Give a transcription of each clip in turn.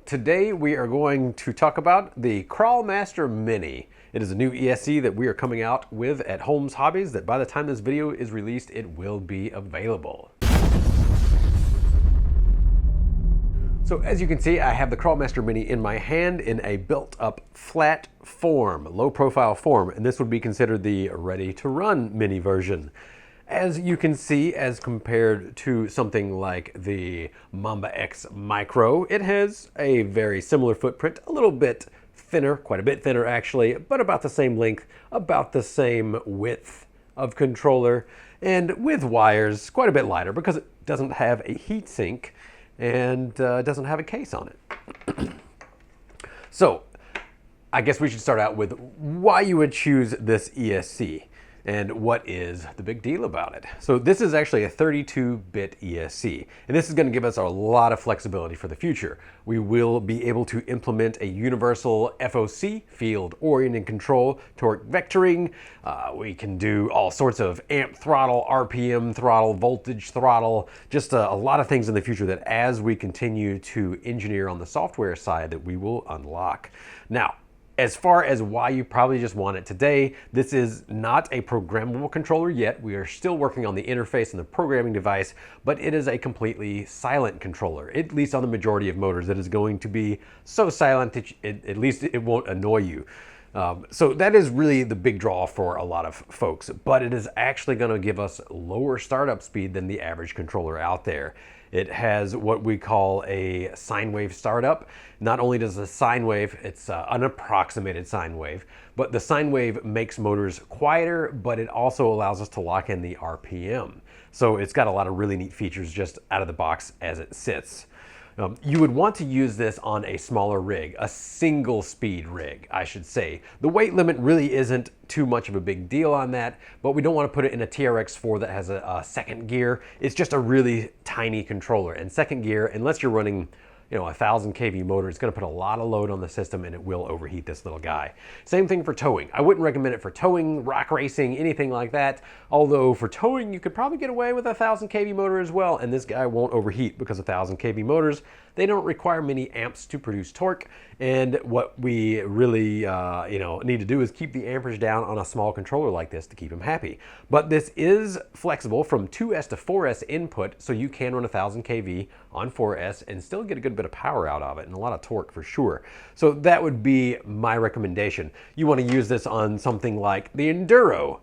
Today we are going to talk about the CrawlMaster Mini. It is a new ESC that we are coming out with at Holmes Hobbies that by the time this video is released, it will be available. So as you can see, I have the CrawlMaster Mini in my hand in a built-up flat form, low-profile form, and this would be considered the ready-to-run mini version. As you can see, as compared to something like the Mamba X Micro, it has a very similar footprint, a little bit thinner, quite a bit thinner actually, but about the same length, about the same width of controller, and with wires quite a bit lighter because it doesn't have a heatsink and doesn't have a case on it. So I guess we should start out with why you would choose this ESC and what is the big deal about it. So this is actually a 32-bit ESC, and this is going to give us a lot of flexibility for the future. We will be able to implement a universal FOC, field-oriented control, torque vectoring. We can do all sorts of amp throttle, RPM throttle, voltage throttle, just a lot of things in the future that as we continue to engineer on the software side that we will unlock. Now, as far as why you probably just want it today, this is not a programmable controller yet. We are still working on the interface and the programming device, but it is a completely silent controller. At least on the majority of motors, it is going to be so silent that at least it won't annoy you. So that is really the big draw for a lot of folks, but it is actually going to give us lower startup speed than the average controller out there. It has what we call a sine wave startup. Not only does the sine wave, it's an approximated sine wave, but the sine wave makes motors quieter, but it also allows us to lock in the RPM. So it's got a lot of really neat features just out of the box as it sits. You would want to use this on a smaller rig, a single speed rig, I should say. The weight limit really isn't too much of a big deal on that, but we don't want to put it in a TRX4 that has a second gear. It's just a really tiny controller, and second gear, unless you're running a 1000 kV motor, it's going to put a lot of load on the system and it will overheat this little guy. Same thing for towing. I wouldn't recommend it for towing, rock racing, anything like that. Although for towing, you could probably get away with a 1000 kV motor as well, and this guy won't overheat because 1000 kV motors, they don't require many amps to produce torque, and what we really need to do is keep the amperage down on a small controller like this to keep them happy. But this is flexible from 2S to 4S input, so you can run 1000 kV on 4S and still get a good bit of power out of it and a lot of torque for sure. So that would be my recommendation. You want to use this on something like the Enduro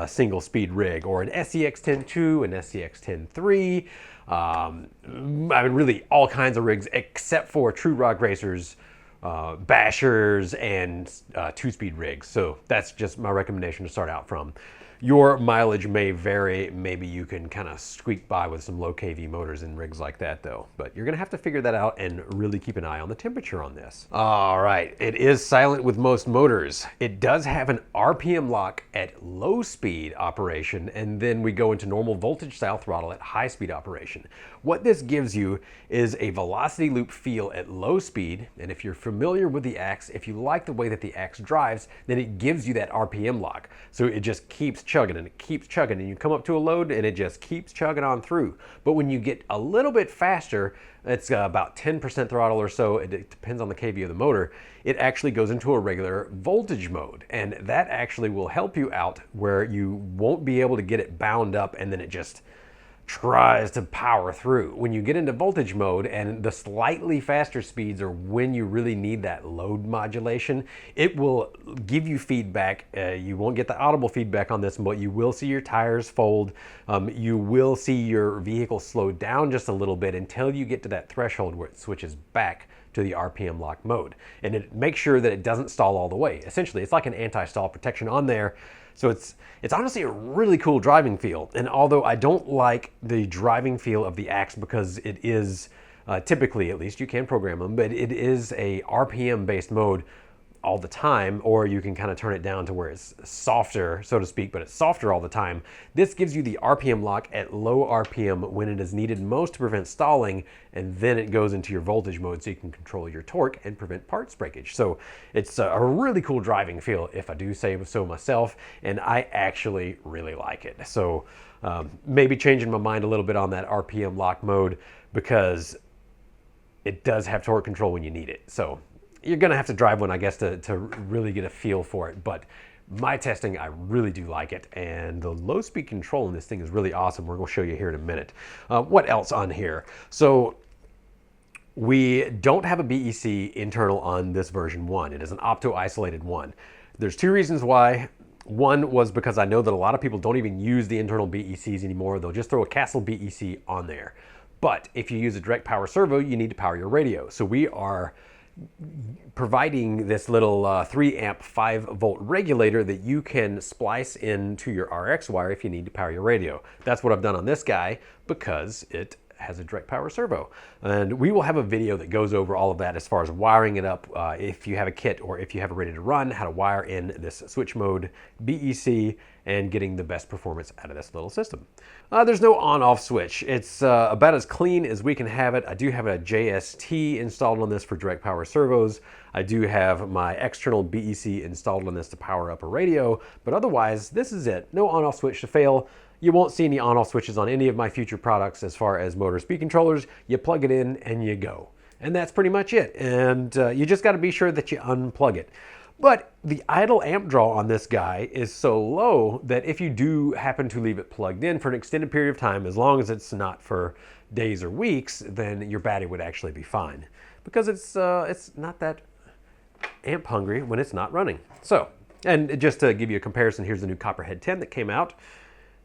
single speed rig, or an SCX 10.2, an SCX 10.3, I mean really all kinds of rigs except for true rock racers, bashers, and two-speed rigs. So that's just my recommendation to start out from. Your mileage may vary. Maybe you can kind of squeak by with some low kV motors in rigs like that though, but you're gonna have to figure that out and really keep an eye on the temperature on this. All right, it is silent with most motors. It does have an RPM lock at low speed operation, and then we go into normal voltage style throttle at high speed operation. What this gives you is a velocity loop feel at low speed, and if you're familiar with the axe, if you like the way that the axe drives, then it gives you that RPM lock. So it just keeps chugging and it keeps chugging, and you come up to a load and it just keeps chugging on through. But when you get a little bit faster, it's about 10% throttle or so, it depends on the kV of the motor, it actually goes into a regular voltage mode, and that actually will help you out where you won't be able to get it bound up and then it just tries to power through. When you get into voltage mode, and the slightly faster speeds are when you really need that load modulation, it will give you feedback. You won't get the audible feedback on this, but you will see your tires fold. You will see your vehicle slow down just a little bit until you get to that threshold where it switches back to the RPM lock mode. And it makes sure that it doesn't stall all the way. Essentially, it's like an anti-stall protection on there. So it's honestly a really cool driving feel. And although I don't like the driving feel of the axe because it is, typically at least, you can program them, but it is a RPM based mode all the time, or you can kind of turn it down to where it's softer, so to speak, but it's softer all the time. This gives you the RPM lock at low RPM when it is needed most to prevent stalling, and then it goes into your voltage mode so you can control your torque and prevent parts breakage. So it's a really cool driving feel, if I do say so myself, and I actually really like it. So maybe changing my mind a little bit on that RPM lock mode, because it does have torque control when you need it. So you're gonna have to drive one, I guess, to really get a feel for it. But my testing, I really do like it. And the low speed control in this thing is really awesome. We're gonna show you here in a minute. What else on here? So we don't have a BEC internal on this version 1. It is an opto-isolated one. There's two reasons why. One was because I know that a lot of people don't even use the internal BECs anymore. They'll just throw a Castle BEC on there. But if you use a direct power servo, you need to power your radio. So we are providing this little 3 amp 5 volt regulator that you can splice into your RX wire if you need to power your radio. That's what I've done on this guy because it has a direct power servo. And we will have a video that goes over all of that as far as wiring it up if you have a kit or if you have it ready to run, how to wire in this switch mode BEC and getting the best performance out of this little system. There's no on-off switch. It's about as clean as we can have it. I do have a JST installed on this for direct power servos. I do have my external BEC installed on this to power up a radio, but otherwise this is it. No on-off switch to fail. You won't see any on-off switches on any of my future products as far as motor speed controllers. You plug it in and you go. And that's pretty much it. And you just got to be sure that you unplug it. But the idle amp draw on this guy is so low that if you do happen to leave it plugged in for an extended period of time, as long as it's not for days or weeks, then your battery would actually be fine. Because it's not that amp hungry when it's not running. So, and just to give you a comparison, here's the new Copperhead 10 that came out.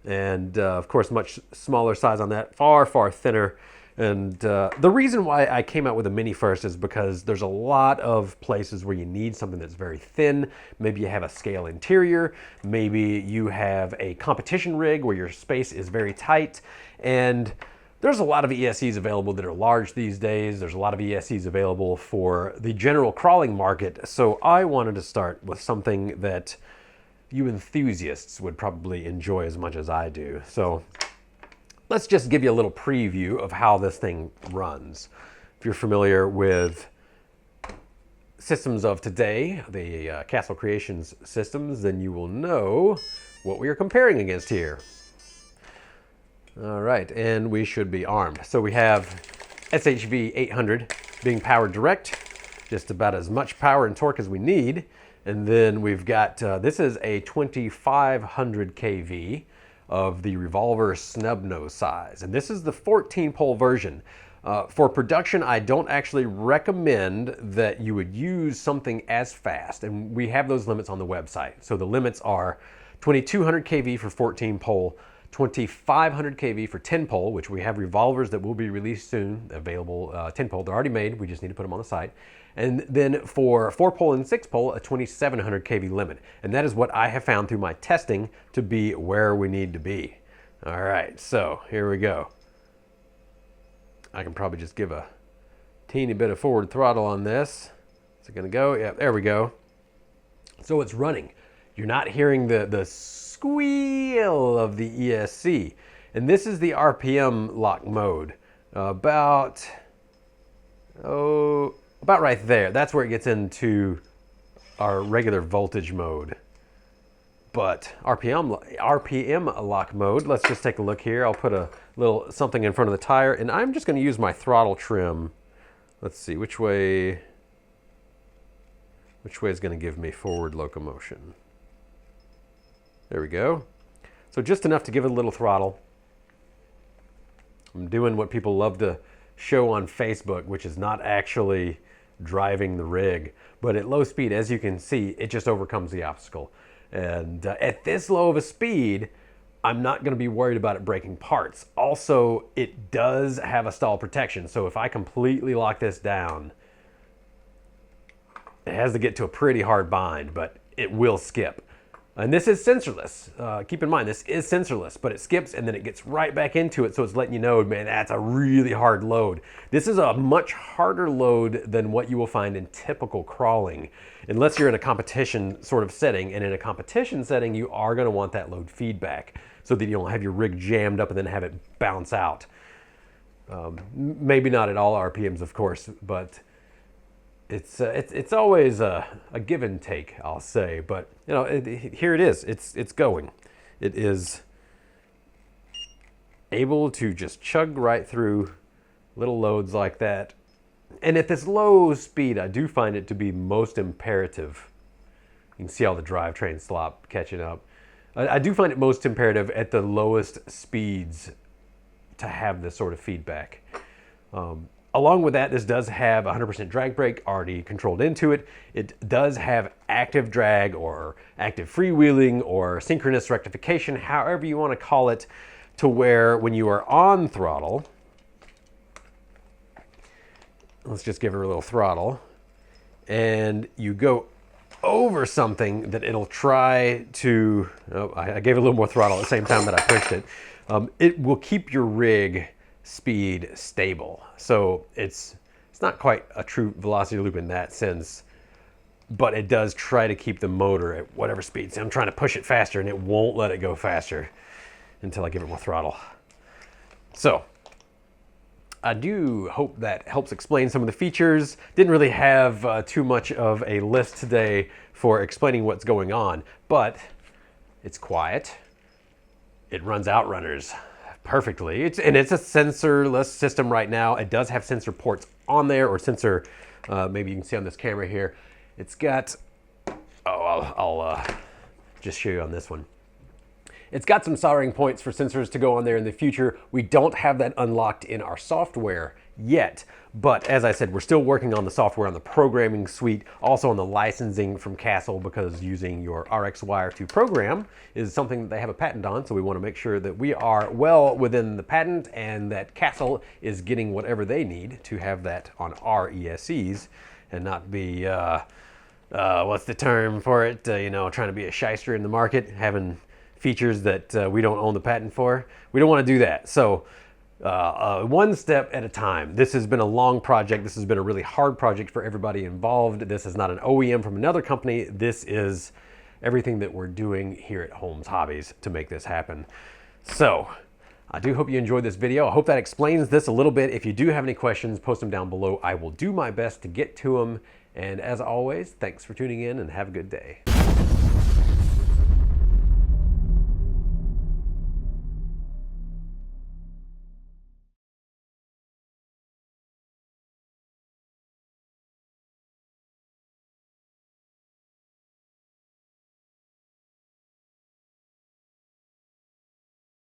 And of course, much smaller size on that, far, far thinner. And the reason why I came out with a Mini first is because there's a lot of places where you need something that's very thin. Maybe you have a scale interior. Maybe you have a competition rig where your space is very tight. And there's a lot of ESCs available that are large these days. There's a lot of ESCs available for the general crawling market. So I wanted to start with something that you enthusiasts would probably enjoy as much as I do. So let's just give you a little preview of how this thing runs. If you're familiar with systems of today, the Castle Creations systems, then you will know what we are comparing against here. All right, and we should be armed. So we have SHV 800 being powered direct, just about as much power and torque as we need. And then we've got, this is a 2500 kV of the revolver snub nose size. And this is the 14 pole version. For production, I don't actually recommend that you would use something as fast. And we have those limits on the website. So the limits are 2200 kV for 14 pole, 2500 kV for 10 pole, which we have revolvers that will be released soon, available 10 pole. They're already made, we just need to put them on the site. And then for 4 pole and 6 pole, a 2700 kV limit. And that is what I have found through my testing to be where we need to be. All right, so here we go. I can probably just give a teeny bit of forward throttle on this. Is it gonna go? Yeah, there we go. So it's running. You're not hearing the squeal of the ESC. And this is the RPM lock mode. About right there. That's where it gets into our regular voltage mode. But RPM lock mode, let's just take a look here. I'll put a little something in front of the tire, and I'm just going to use my throttle trim. Let's see, which way is going to give me forward locomotion? There we go. So just enough to give it a little throttle. I'm doing what people love to show on Facebook, which is not actually driving the rig, but at low speed, as you can see, it just overcomes the obstacle. And at this low of a speed, I'm not going to be worried about it breaking parts. Also, it does have a stall protection, so if I completely lock this down, it has to get to a pretty hard bind, but it will skip. And this is sensorless. Keep in mind, this is sensorless, but it skips and then it gets right back into it, so it's letting you know, man, that's a really hard load. This is a much harder load than what you will find in typical crawling, unless you're in a competition sort of setting. And in a competition setting, you are going to want that load feedback so that you don't have your rig jammed up and then have it bounce out. Maybe not at all RPMs, of course, but it's always a give and take, I'll say. But you know, here it is. It's going. It is able to just chug right through little loads like that And at this low speed, I do find it to be most imperative. You can see all the drivetrain slop catching up. I do find it most imperative at the lowest speeds to have this sort of feedback. Along with that, this does have 100% drag brake already controlled into it. It does have active drag or active freewheeling or synchronous rectification, however you want to call it, to where when you are on throttle, let's just give her a little throttle, and you go over something, that it'll try to, oh, I gave it a little more throttle at the same time that I pushed it. It will keep your rig speed stable. So it's not quite a true velocity loop in that sense, but it does try to keep the motor at whatever speed. So I'm trying to push it faster and it won't let it go faster until I give it more throttle. So I do hope that helps explain some of the features. Didn't really have too much of a list today for explaining what's going on, but it's quiet. It runs Outrunners perfectly. It's a sensorless system right now. It does have sensor ports on there, or sensor, maybe you can see on this camera here. It's got, oh, I'll just show you on this one. It's got some soldering points for sensors to go on there in the future. We don't have that unlocked in our software yet, but as I said, we're still working on the software on the programming suite, also on the licensing from Castle, because using your RX wire to program is something that they have a patent on, so we want to make sure that we are well within the patent and that Castle is getting whatever they need to have that on our ESCs and not be, what's the term for it, you know, trying to be a shyster in the market, having features that we don't own the patent for. We don't want to do that. So one step at a time. This has been a long project. This has been a really hard project for everybody involved. This is not an OEM from another company. This is everything that we're doing here at Holmes Hobbies to make this happen. So I do hope you enjoyed this video. I hope that explains this a little bit. If you do have any questions, post them down below. I will do my best to get to them. And as always, thanks for tuning in and have a good day.